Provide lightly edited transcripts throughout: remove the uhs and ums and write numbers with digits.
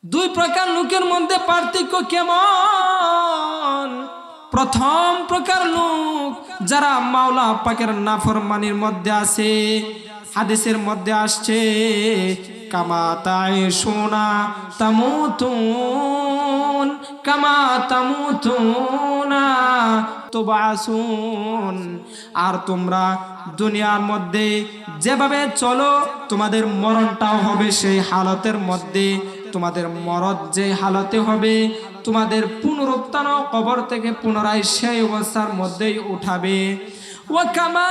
দুই প্রকার লোকের মধ্যে পার্থক্য কেমন? প্রথম প্রকার লোক যারা মাওলা পাকের নাফরমানির মধ্যে আছে, হাদিসের মধ্যে আসছে কামা তাইশুনা তামুতুন কামা তামুতুনা তুবাসুন। আর তোমরা দুনিয়ার মধ্যে যেভাবে চলো তোমাদের মরণটাও হবে সেই হালতের মধ্যে। তোমাদের মরণ যে হালতে হবে, তোমাদের পুনরুত্থান কবর থেকে পুনরায় সেই অবস্থার মধ্যেই উঠাবে। ওয়া কামা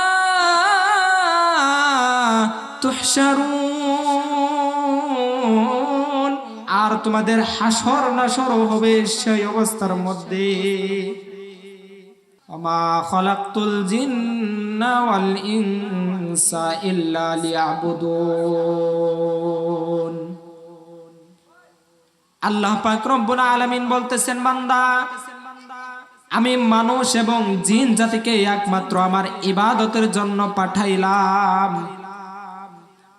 তুহশারুন, আর তোমাদের হাসর নাসরও হবে সেই অবস্থার মধ্যে। ওমা খালাকতুল জিন্না ওয়াল ইনসা ইল্লা লিয়াবুদুন। আল্লাহ পাক রব্বুল আলামিন বলতেছেন, বান্দা আমি মানুষ এবং জিন জাতিকে একমাত্র আমার ইবাদতের জন্য পাঠাইলাম।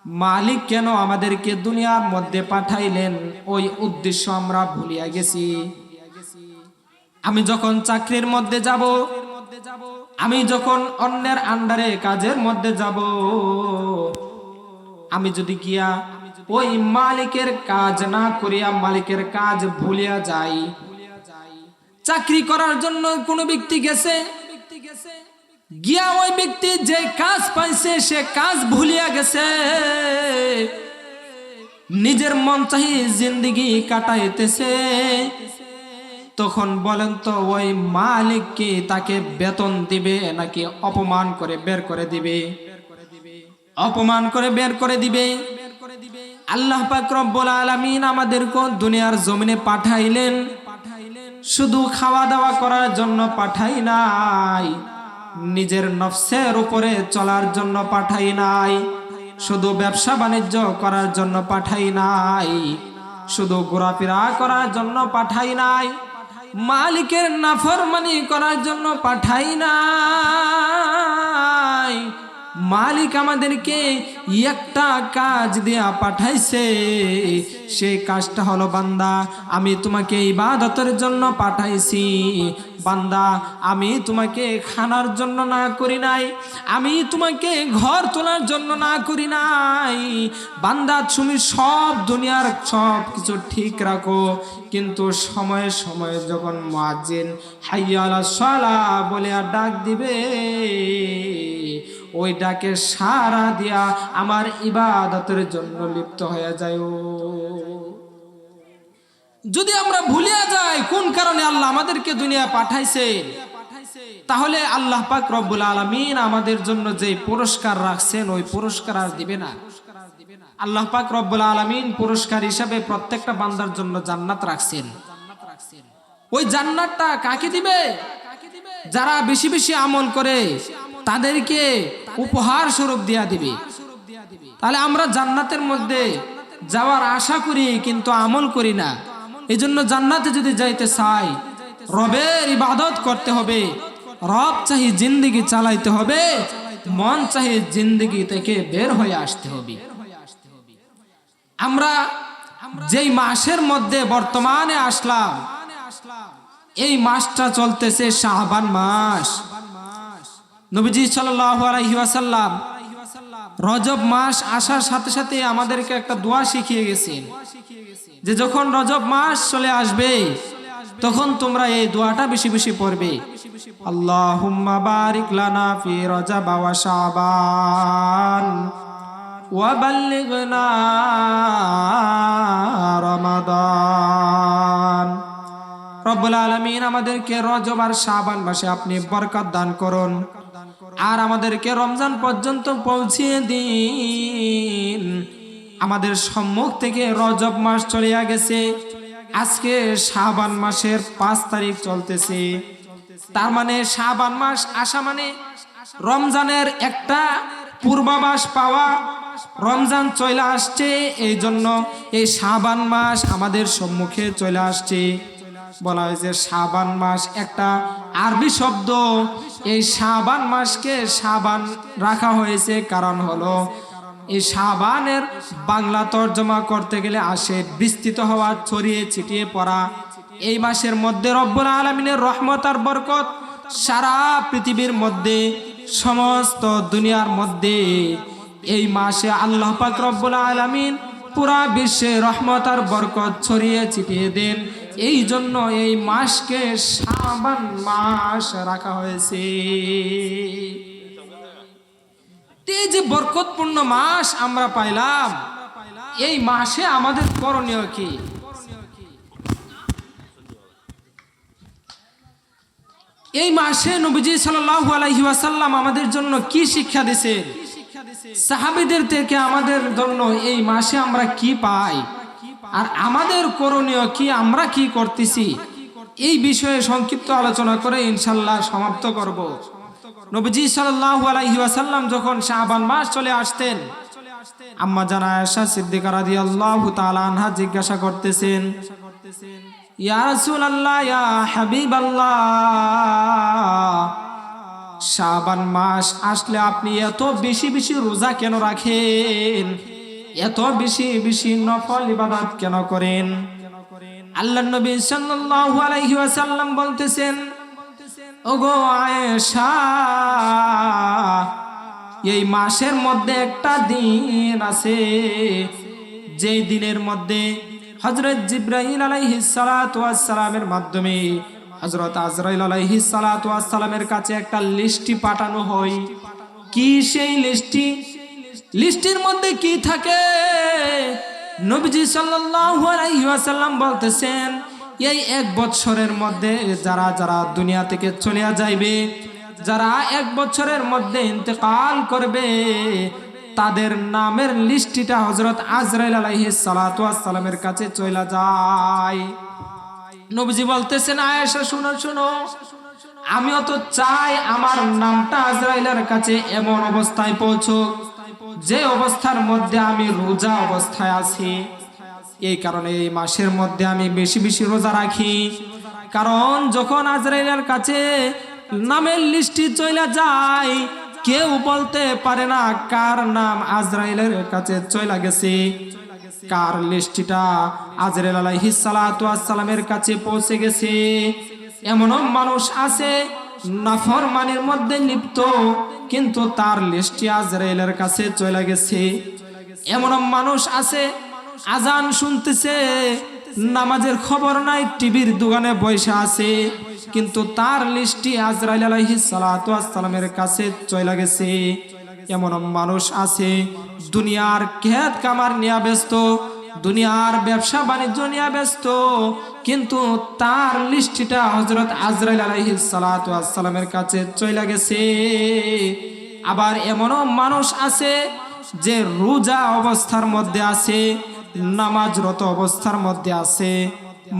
মালিক কেন আমাদেরকে দুনিয়ার মধ্যে পাঠাইলেন ওই উদ্দেশ্য আমরা ভুলিয়া গেছি। আমি যখন চাকরির মধ্যে যাব, আমি যখন অন্যের আন্ডারে কাজের মধ্যে যাব, আমি যদি গিয়া ওই মালিকের কাজ না করিয়া মালিকের কাজ ভুলিয়া যাই। চাকরি করার জন্য কোন ব্যক্তি গেছে, গিয়া ওই ব্যক্তি যে কাজ পাইছে সে কাজ ভুলিয়া গেছে, নিজের মন চাহি জিন্দেগি কাটাইতেছে, তখন বলেন তো ওই মালিক কি তাকে বেতন দিবে নাকি অপমান করে বের করে দিবে? অপমান করে বের করে দিবে। আল্লাহ পাক রব্বুল আলামিন আমাদেরকে দুনিয়ার জমিনে পাঠাইলেন শুধু খাওয়া দাওয়া করার জন্য পাঠাই নাই, নিজের নফসের উপরে চলার জন্য পাঠাই নাই, শুধু ব্যবসা বাণিজ্য করার জন্য পাঠাই নাই, শুধু ঘোরাফেরা করার জন্য পাঠাই নাই, মালিকের নাফরমানি করার জন্য পাঠাই নাই। মালিক আমাদেরকে একটা কাজ দেয়া পাঠাইছে, সেই কাজটা হলো বান্দা আমি তোমাকে ইবাদতের জন্য পাঠাইছি। বান্দা আমি তোমাকে খানার জন্য না করি নাই, আমি তোমাকে ঘর তোলার জন্য না করি নাই। বান্দা তুমি সব দুনিয়ার সব কিছু ঠিক রাখো, কিন্তু সময়ে সময়ে যখন মুয়াজ্জিন হাইয়া আলাস সালাহ বলে ডাক দিবে, ওই ডাকে সাড়া দিয়া আমার ইবাদতের জন্য লিপ্ত হয়ে যায়। যদি আমরা ভুলিয়া যাই কোন কারণে আল্লাহ আমাদেরকে দুনিয়া পাঠাইছে, তাহলে আল্লাহ পাক রব্বুল আলামিন আমাদের জন্য যে পুরস্কার রাখছেন ওই পুরস্কার আর দিবে না। আল্লাহ পাক রব্বুল আলামিন পুরস্কার হিসাবে প্রত্যেকটা বান্দার জন্য জান্নাত রাখছেন। ওই জান্নাতটা কাকে দিবে? যারা বেশি বেশি আমল করে তাদেরকে উপহার স্বরূপ দিয়া দিবে। তাহলে আমরা জান্নাতের মধ্যে যাওয়ার আশা করি কিন্তু আমল করি না। এই জন্য জান্নাতে যদি যাইতে চাই রবের ইবাদত করতে হবে, রব চাহি জিন্দেগি চালাইতে হবে, মন চাহি জিন্দেগি থেকে বের হয়ে আসতে হবে। আমরা যেই মাসের মধ্যে বর্তমানে আসলাম, এই মাসটা চলতেছে শাবান মাস। নবীজি সাল্লাল্লাহু আলাইহি ওয়াসাল্লাম রজব মাস আসার সাথে সাথে আমাদেরকে একটা দোয়া শিখিয়ে গেছেন যে যখন রজব মাস চলে আসবে তখন তোমরা এই দোয়াটা বেশি বেশি পড়বে। আল্লাহুম্মা বারিক লানা ফি রজব ওয়া শাবান ওয়া বাল্লিগনা রমাদান। রব্বুল আলামিন আমাদেরকে রজব আর শাবান মাসে আপনি বরকত দান করুন, আর আমাদেরকে রমজান পর্যন্ত পৌঁছিয়ে দিন। আমাদের সম্মুখ থেকে রজব মাস চলিয়া গেছে, আজকে শাবান মাসের 5 তারিখ চলতেছে। তার মানে শাবান মাস আসা মানে রমজানের একটা পূর্বাভাস পাওয়া। রমজান চলে আসছে, এই জন্য এই শাবান মাস আমাদের সম্মুখে চলে আসছে। বলা হয়েছে শাবান মাস একটা আরবি শব্দ। এই শাবান মাসকে শাবান রাখা হয়েছে কারণ হলো এই শাবানের বাংলা তর্জমা করতে গেলে আসে বিস্তৃত হওয়া, ছড়িয়ে ছিটিয়ে পড়া। এই মাসের মধ্যে রব্বুল আলামিনের রহমত আর বরকত সারা পৃথিবীর মধ্যে, সমস্ত দুনিয়ার মধ্যে এই মাসে আল্লাহ পাক রব্বুল আলামিন পুরা বিশ্বে রহমত আর বরকত ছড়িয়ে ছিটিয়ে দেন। এই জন্য এই মাসকে শাবান মাস রাখা হয়েছে। এই যে বরকতপূর্ণ মাস আমরা পাইলাম, এই মাসে আমাদের করণীয় কি? এই মাসে নবীজি সাল্লাল্লাহু আলাইহি ওয়াসাল্লাম আমাদের জন্য কি শিক্ষা দিয়েছেন? সাহাবীদের থেকে আমাদের জন্য এই মাসে আমরা কি পাই, আর আমাদের করণীয় কি, আমরা কি করতেছি, এই বিষয়ে সংক্ষিপ্ত আলোচনা করে ইনশাআল্লাহ সমাপ্ত করব। নবীজি সাল্লাল্লাহু আলাইহি ওয়াসাল্লাম যখন শাবান মাস চলে আসতেন, আম্মা জানা আয়েশা সিদ্দিকা রাদিয়াল্লাহু তাআলা আনহা জিজ্ঞাসা করতেছেন, ইয়া রাসূলুল্লাহ, ইয়া হাবিবাল্লাহ, শাবান মাস আসলে আপনি এত বেশি বেশি রোজা কেন রাখেন, এত বেশি বেশি নফল ইবাদত কেন করেন? আল্লাহর নবী সাল্লাল্লাহু আলাইহি ওয়াসাল্লাম বলতেছেন, ওগো আয়েশা, এই মাসের মধ্যে একটা দিন আছে, যেই দিনের মধ্যে হযরত জিবরাইল আলাইহিস সালাতু ওয়াস সালামের মাধ্যমে হযরত আজরাইল আলাইহিস সালাতু ওয়াস সালামের কাছে একটা লিস্টি পাঠানো হয়। কি সেই লিস্টি? লিস্টির মধ্যে কি থাকে? নবীজি সাল্লাল্লাহু আলাইহি ওয়াসাল্লাম বলতেছেন, এই এক বছরের মধ্যে যারা যারা দুনিয়া থেকে চলে যাইবে, যারা এক বছরের মধ্যে ইন্তেকাল করবে, তাদের নামের লিস্টিটা হযরত আজরাইল আলাইহিস সালাতু ওয়াস সালামের কাছে চলে যায়। নবীজি বলতেছেন, আয়েশা শুনো শুনো, আমিও তো চাই আমার নামটা আজরাইলের কাছে এমন অবস্থায় পৌঁছুক যে অবস্থার মধ্যে আমি রোজা অবস্থায় আছি। এই কারণে এই মাসের মধ্যে আমি বেশি বেশি রোজা রাখি। কারণ যখন আজরাইলের কাছে নামের লিস্টি চলে যায়, কেউ বলতে পারে না কার নাম আজরাইলের কাছে চলে গেছে, কার লিস্টিটা আজরাইল আলাইহিস সালাতু ওয়াস সালামের কাছে পৌঁছে গেছে। এমনও মানুষ আছে নাফরমানির মধ্যে লিপ্ত, কিন্তু তার লিস্টি আজরাইলের কাছে চলে গেছে। এমনও মানুষ আছে আজান শুনতেছে, নামাজের খবর নাই, টিভির দোকানে বসে আছে, কিন্তু তার লিস্টি আজরাইল আলাইহিস সালাতু ওয়াস সালামের কাছে চলে গেছে। এমন মানুষ আছে দুনিয়ার খেত কামার নিয়ে ব্যস্ত, দুনিয়ার ব্যবসা বাণিজ্য নিয়ে ব্যস্ত, কিন্তু তার লিস্টিটা হযরত আজরাইল আলাইহিস সালাতু ওয়াস সালামের কাছে চলে গেছে। আবার এমনও মানুষ আছে যে রোজা অবস্থার মধ্যে আছে, নামাজরত অবস্থার মধ্যে আছে,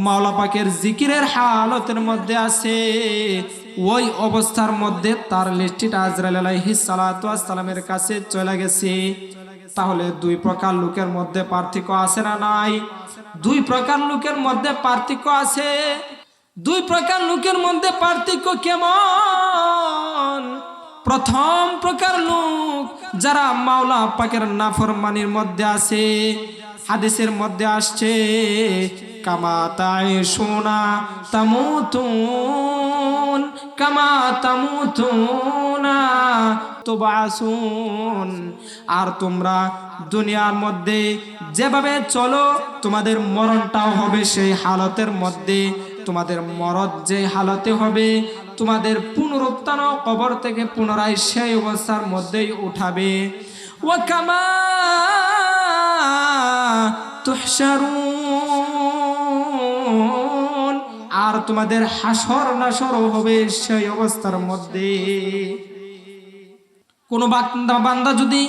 মাওলা পাকের জিকিরের হালতের মধ্যে আছে, ওই অবস্থার মধ্যে তার লিস্টিটা আজরাইল আলাইহিস সালাতু ওয়াস সালামের কাছে চলে গেছে। তাহলে দুই প্রকার লোকের মধ্যে পার্থক্য আছে না নাই? দুই প্রকার লোকের মধ্যে পার্থক্য আছে। দুই প্রকার লোকের মধ্যে পার্থক্য কেমন? প্রথম প্রকার লোক যারা মাওলা পাকের নাফরমানির মধ্যে আছে, হাদিসের মধ্যে আসছে, কামা তাইশুনা তামুতুন কামা তামুতুনা তুবাসুন। আর তোমরা দুনিয়ার মধ্যে যেভাবে চলো, তোমাদের মরণটাও হবে সেই হালতের মধ্যে। তোমাদের মরদ যে হালতে হবে, তোমাদের পুনরুত্থান কবর থেকে পুনরায় সেই অবস্থার মধ্যেই উঠাবে। ওয়া কামা তুহশারুন, আর তোমাদের হাসর নাসর হবে সেই অবস্থার মধ্যে। কোন বান্দা যদি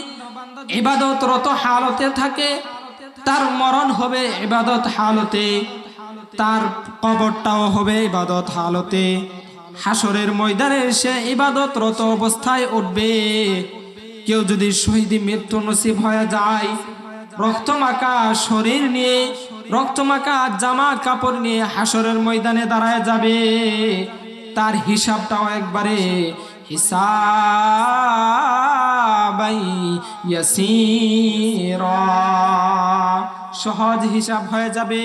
ইবাদতরত হালতে থাকে, তার মরণ হবে ইবাদত হালতে, তার কবরটাও হবে ইবাদত হালতে। হাসরের ময়দানে সে ইবাদতরত অবস্থায় উঠবে। কেউ যদি শহীদ মৃত্যু নসিব হয়ে যায়, রক্তমাখা শরীর নিয়ে, রক্তমাখা জামা কাপড় নিয়ে হাসরের ময়দানে দাঁড়ায় যাবে, তার হিসাবটাও একবারে হিসাব হিসাবাই ইয়াসীরা, সহজ হিসাব হয়ে যাবে।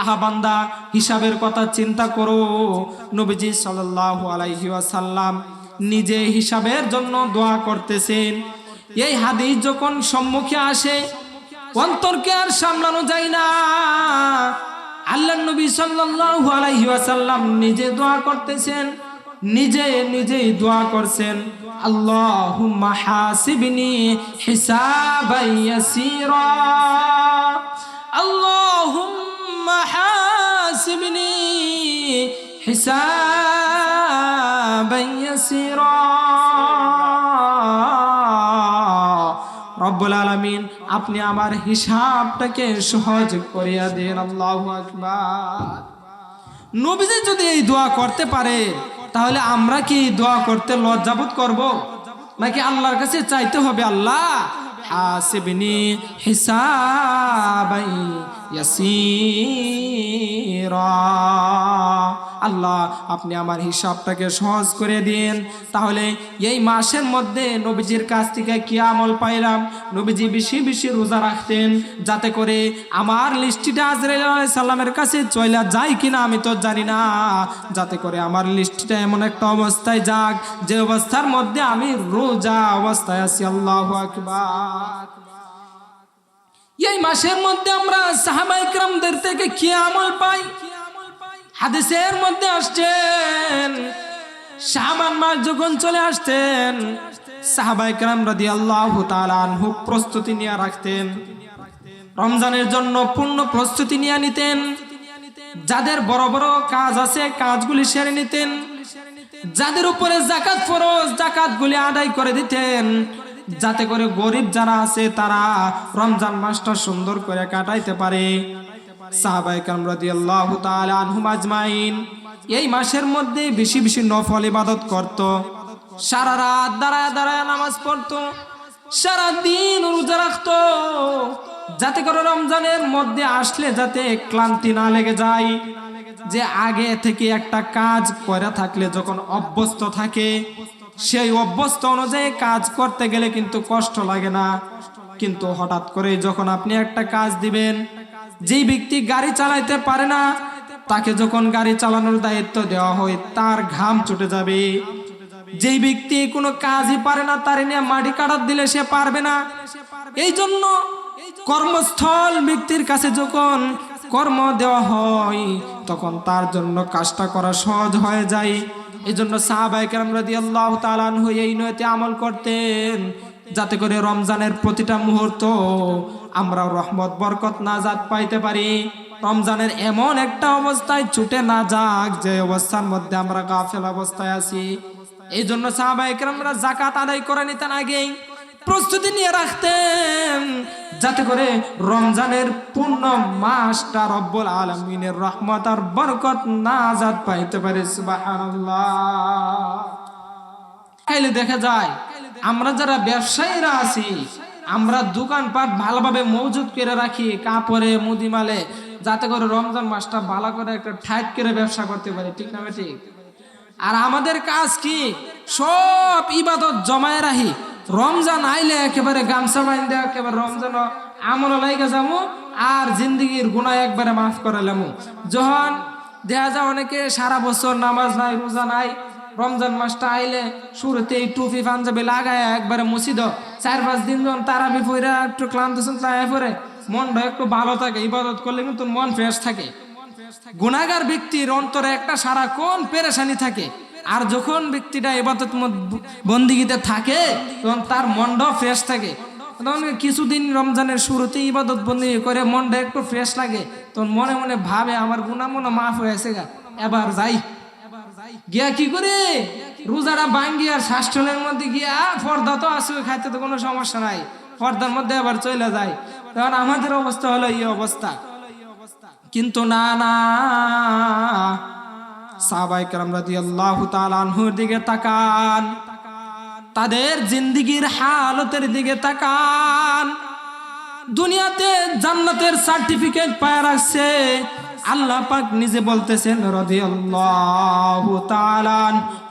আহা বান্দা, হিসাবের কথা চিন্তা করো। নবীজি সাল্লাল্লাহু আলাইহি ওয়াসাল্লাম নিজে হিসাবের জন্য দোয়া করতেছেন। এই হাদিস যখন সম্মুখে আসে, অন্তরকে আর সামলানো যায় না। আল্লাহর নবী সাল্লাল্লাহু আলাইহি ওয়াসাল্লাম নিজে দোয়া করতেছেন, নিজেই দোয়া করছেন, আল্লাহুম্মা হাসিবনি হিসাবান ইয়াসীরা, আল্লাহুম্মা হাসিবনি হিসাবান ইয়াসীরা। রব্বুল আলামিন, আপনি আমার হিসাবটাকে সহজ করিয়া দেন। আল্লাহু আকবার। নবীজি যদি এই দোয়া করতে পারে, তাহলে আমরা কি দোয়া করতে লজ্জাবোধ করব? নাকি আল্লাহর কাছে চাইতে হবে, আল্লাহ হাসিবনি হিসাবান ইয়াসীরা, আল্লাহ আপনি আমার হিসাবটাকে সহজ করে দিন। তাহলে এই মাসের মধ্যে নবীজির কাছ থেকে কি আমল পাইলাম? নবীজি বেশি বেশি রোজা রাখতেন, যাতে করে আমার লিস্টিটা আজরাইল আলাইহিস সালামের কাছে চলে যায় কিনা আমি তো জানি না, যাতে করে আমার লিস্টটা এমন একটা অবস্থায় যাক যে অবস্থার মধ্যে আমি রোজা অবস্থায় আছি। আল্লাহু আকবার। এই মাসের মধ্যে আমরা সাহাবায়ে কেরামদের থেকে কি আমল পাই? হাদিসের মধ্যে আসছেন, শাবান মাস যখন চলে আসতেন, সাহাবায়ে কেরাম রাদিয়াল্লাহু তাআলা আনহু প্রস্তুতি নিয়ে রাখতেন, রমজানের জন্য পূর্ণ প্রস্তুতি নিয়ে নিতেন। যাদের বড় বড় কাজ আছে কাজগুলি সেরে নিতেন, যাদের উপরে যাকাত ফরজ যাকাতগুলি আদায় করে দিতেন, যাতে করে গরিব যারা আছে তারা রমজান মাসটা সুন্দর করে কাটাইতে পারে। সাহাবায়ে কেরাম রাদিয়াল্লাহু তাআলা আনহুম আজমাইন এই মাসের মধ্যে বেশি বেশি নফল ইবাদত করত, সারা রাত দাঁড়ায় দাঁড়ায় নামাজ পড়তো, সারা দিন রোজা রাখতো, যাতে করে রমজানের মধ্যে আসলে যাতে ক্লান্তি না লেগে যায়। যে আগে থেকে একটা কাজ করে থাকলে যখন অভ্যস্ত থাকে, সেই অভ্যস্ত অনুযায়ী কাজ করতে গেলে কিন্তু কষ্ট লাগে না। কিন্তু হঠাৎ করে যখন আপনি একটা কাজ দিবেন, যেই ব্যক্তি গাড়ি চালাইতে পারে না তাকে যখন গাড়ি চালানোর দায়িত্ব দেওয়া হয়, তার ঘাম ছুটে যাবে। যেই ব্যক্তি কোনো কাজই পারে না তার নিয়ে মাটি কাটার দিলে সে পারবে না। এই জন্য কর্মস্থল ব্যক্তির কাছে যখন কর্ম দেওয়া হয় তখন তার জন্য কাজটা করা সহজ হয়ে যায়। এই জন্য সাহাবায়ে কেরাম রাদিয়াল্লাহু তাআলা আনহু এই নিয়তে আমল করতেন, যাতে করে রমজানের প্রতিটা মুহূর্ত আমরা রহমত বরকত নাজাত পাইতে পারি। রমজানের এমন একটা অবস্থায় ছুটে না যাক যে অবস্থার মধ্যে আমরা গাফেল অবস্থায় আছি। এই জন্য সাহাবায়ে কেরামরা যাকাত আদায় করে নিতেন, আগেই প্রস্তুতি নিয়ে রাখতেন, যাতে করে রমজানের পূর্ণ মাসটা রব্বুল আলামিনের রহমত আর বরকত নাজাত পাইতে পারে। সুবহানাল্লাহ। তাইলে দেখা যায় আমরা যারা ব্যবসায়ীরা আছি, আমরা দোকানপাট ভালোভাবে মজুত করে রাখি কাপড়ে মুদিমালে, যাতে করে রমজান মাসটা ভালো করে একটা ঠাইট করে ব্যবসা করতে পারি, ঠিক না ঠিক? আর আমাদের কাজ কি? সব ইবাদত জমায় রাখি, রমজান আইলে একেবারে গামছা বাইন্ধে একেবারে রমজান আমল লাইগা যাবো আর জিন্দগির গুনাহ একবারে মাফ করে লেমু। যখন দেখা যায় অনেকে সারা বছর নামাজ নাই রোজা নাই, রমজান মাসটা আইলে শুরুতেই টুপি পাঞ্জাবি লাগায় একবারে মুছিদ, 4-5 দিন যখন তারাবি পড়ে একটু ক্লান্ত হয়ে পড়ে, মনটা একটু ভালো থাকে, ইবাদত করলে কিন্তু মন ফ্রেশ থাকে। গুনাহগার ব্যক্তির অন্তরে একটা সারাক্ষণ পেরেশানি থাকে, আর যখন ব্যক্তিটা ইবাদত বন্দিগিতে থাকে তখন তার মনটাও ফ্রেশ থাকে। তখন কিছুদিন রমজানের শুরুতে ইবাদত বন্দি করে মনটা একটু ফ্রেশ লাগে, তখন মনে মনে ভাবে আমার গুনাহ মনে মাফ হয়েছে গা, এবার যাই গিয়া কি করে রোজাটা ভাঙ্গি আর শাস্ত্রের মধ্যে গিয়া পর্দা তো আছে, খাইতে তো কোনো সমস্যা নাই, পর্দার মধ্যে আবার চলে যায়। তখন আমাদের অবস্থা হলো এই অবস্থা। কিন্তু না না, সাহাবায়ে কেরাম রাদিয়াল্লাহু তাআলা আনহুর দিকে তাকান, তাদের জিন্দেগির হালতের দিকে তাকান। দুনিয়াতে জান্নাতের সার্টিফিকেট পায় রাখছে। আল্লাহ পাক নিজে বলতেছেন রাদিয়াল্লাহু তাআলা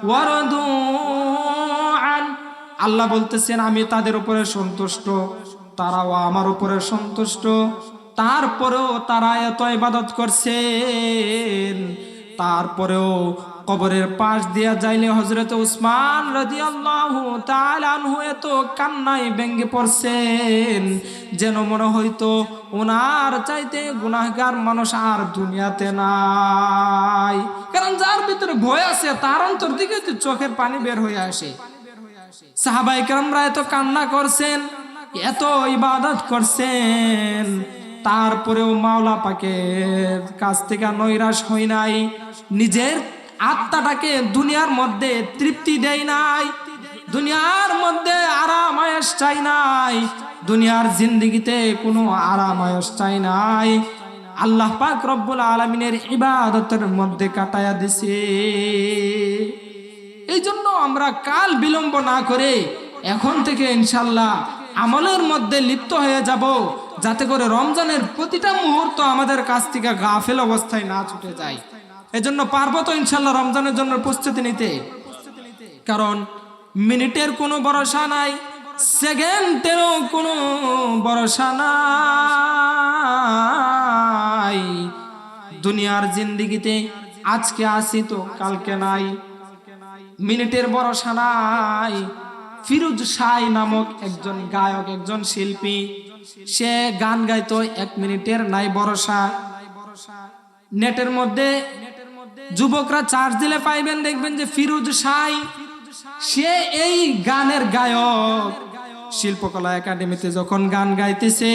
ওয়া রাদু আন, আল্লাহ বলতেছেন আমি তাদের উপরে সন্তুষ্ট, তারাও আমার উপরে সন্তুষ্ট। তারপরেও তারা এত ইবাদত করছেন, তারপরেও কবরের পাশ দিয়া যাইলে হযরত উসমান রাদিয়াল্লাহু তাআলা আনহু এত কান্নায় ভেঙে পড়ছেন যেন মনে হইতো ওনার চাইতে গুনাহগার মানুষ আর দুনিয়াতে নাই। কারণ যার ভিতরে ভয় আছে তার অন্তর থেকে তো চোখের পানি বের হয়ে আসে। সাহাবায়ে কেরামরা এত কান্না করছেন, এত ইবাদত করছেন, তারপরেও মাওলা পাকের কাছ থেকে নৈরাশ হই নাই, নিজের আত্মাটাকে দুনিয়ার মধ্যে তৃপ্তি দেয় নাই, দুনিয়ার মধ্যে আরাম আয়েশ চাই নাই, দুনিয়ার জিন্দেগিতে কোনো আরাম আয়েশ চাই নাই, আল্লাহ পাক রব্বুল আলামিনের ইবাদতের মধ্যে কাটায়া দিছে। এই জন্য আমরা কাল বিলম্ব না করে এখন থেকে ইনশাআল্লাহ আমলের মধ্যে লিপ্ত হয়ে যাব, যাতে করে রমজানের প্রতিটা মুহূর্ত আমাদের কাছ থেকে গাফেল অবস্থায় না ছুটে যায়। এজন্য পারবো তো ইনশাআল্লাহ রমজানের জন্য প্রস্তুতি নিতে। কারণ মিনিটের কোনো ভরসা নাই, সেকেন্ডেরও কোনো ভরসা নাই। দুনিয়ার জিন্দেগিতে আজকে আসি তো কালকে নাই, মিনিটের ভরসা নাই। ফিরোজ শাহ নামক একজন গায়ক, একজন শিল্পী, সে গান গাইতো, 1 মিনিটের নাই ভরসা। নেটের মধ্যে যুবকরা চার্জ দিলে পাইবেন, দেখবেন যে ফিরোজ শাহ সে এই গানের গায়ক। শিল্পকলা একাডেমিতে যখন গান গাইতেছে,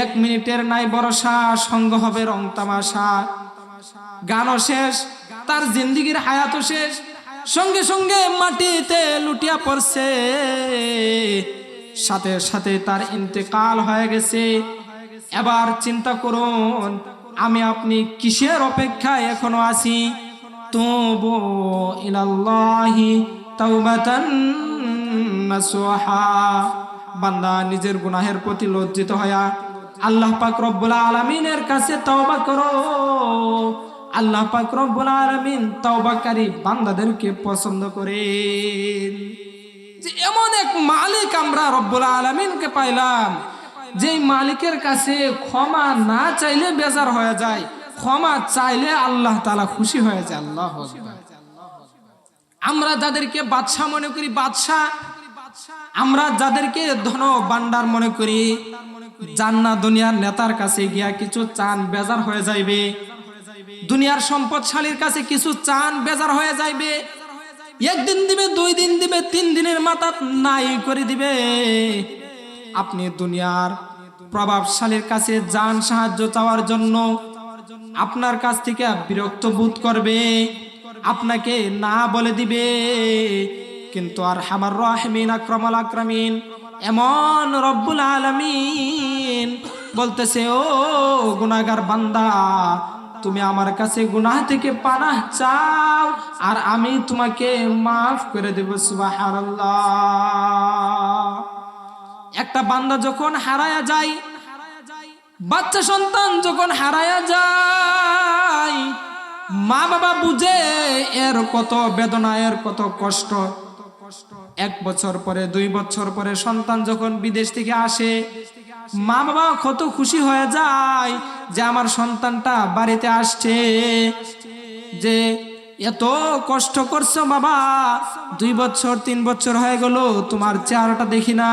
1 মিনিটের নাই ভরসা, সঙ্গ হবে রং তামাশা। গানও শেষ, তার জিন্দেগির হায়াতও শেষ, সঙ্গে সঙ্গে মাটিতে লুটিয়া পড়ছে, সাথে সাথে তার ইন্তেকাল হয়ে গেছে। এবার চিন্তা করুন, আমি আপনি কিসের অপেক্ষায় এখনো আছি? তুবু ইলাল্লাহি তাওবাতান নাসুহা। বান্দা নিজের গুনাহের প্রতি লজ্জিত হয়া আল্লাহ পাক রব্বুল আলামিনের কাছে তওবা করো। আল্লাহ পাক রব্বুল আলামিন তওবাকারী বান্দাদেরকে পছন্দ করেন। যে এমন এক মালিক আমরা রব্বুল আলামিনকে পাইলাম, যেই মালিকের কাছে ক্ষমা না চাইলে বেজার হয়ে যায়, ক্ষমা চাইলে আল্লাহ তাআলা খুশি হয়ে যায়। আল্লাহু আকবার। আমরা যাদেরকে বাদশা মনে করি, বাদশা, আমরা যাদেরকে ধন ভান্ডার মনে করি, জান্নাত দুনিয়ার নেতার কাছে গিয়া কিছু চান বেজার হয়ে যাইবে, দুনিয়ার সম্পদশালীর কাছে কিছু চান বেজার হয়ে যাইবে, 1 দিন দিবে, 2 দিন দিবে, 3 দিনের মাথা নাই করে দিবে। আপনি দুনিয়ার প্রভাবশালীর কাছে যান সাহায্য চাওয়ার জন্য, আপনার কাছ থেকে বিরক্ত বোধ করবে, আপনাকে না বলে দিবে। কিন্তু আরহামার রাহিমিন আকরামাল আকরামিন এমন রব্বুল আলামিন বলতেছে, ও গুনাহগার বান্দা, তুমি আমার কাছে গুনাহ থেকে পানাহ চাও আর আমি তোমাকে মাফ করে দেব। সুবহানাল্লাহ। একটা বান্দা যখন হারায়া যায়, বাচ্চা সন্তান যখন হারায়া যায়, মা বাবা বুঝে এর কত বেদনা, এর কত কষ্ট। 1 বছর পরে, 2 বছর পরে সন্তান যখন বিদেশ থেকে আসে, মা বাবা কত খুশি হয়ে যায় যে আমার সন্তানটা বাড়িতে আসছে, যে এত কষ্ট করছো বাবা, 2 বছর 3 বছর হয়ে গেল তোমার চেহারাটা দেখি না।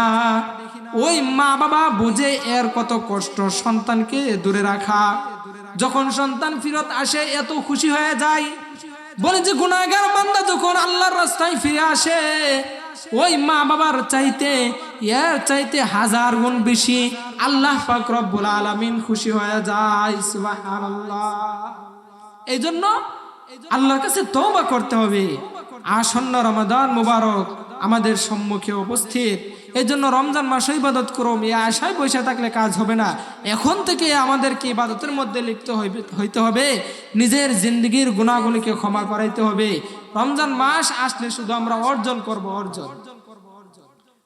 ওই মা বাবা বুঝে এর কত কষ্ট সন্তানকে দূরে রাখা। যখন সন্তান ফিরত আসে এত খুশি হয়ে যায়, বলে যে গুনাহগার বান্দা যখন আল্লাহর রাস্তায় ফিরে আসে, ওই মা বাবার চাইতে এর চাইতে 1000 গুণ বেশি আল্লাহ পাক রব্বুল আলামিন খুশি হয়ে যায়। সুবহানাল্লাহ। এই জন্য আল্লাহর কাছে তওবা করতে হবে। আসন্ন রমাদান মুবারক আমাদের সম্মুখে উপস্থিত, এই জন্য রমজান মাসে ইবাদত করুম, এই আশায় বসে থাকলে কাজ হবে না। এখন থেকে আমাদেরকে ইবাদতের মধ্যে লিপ্ত হইতে হবে, নিজের জিন্দগির গুনাহগুলিকে ক্ষমা করাইতে হবে। রমজান মাস আসলে শুধু আমরা অর্জন করব, অর্জন।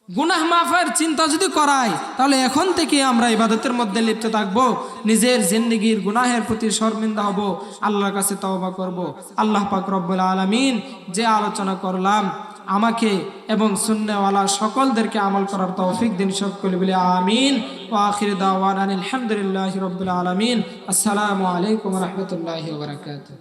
গুনাহ মাফের চিন্তা যদি করাই, তাহলে এখন থেকে আমরা ইবাদতের মধ্যে লিপ্ত থাকব, নিজের জিন্দগির গুনাহের প্রতি শর্মিন্দা হব, আল্লাহর কাছে তওবা করব। আল্লাহ পাক রব্বুল আলামিন যে আলোচনা করলাম আমাকে এবং সুন্নাহওয়ালা সকলদেরকে আমল করার তৌফিক দিন। সকলে বলে আমিন। ওয়া আখির দাওয়ানা আলহামদুলিল্লাহি রাব্বিল আলামিন। আসসালামু আলাইকুম ওয়া রাহমাতুল্লাহি ওয়া বারাকাতুহু।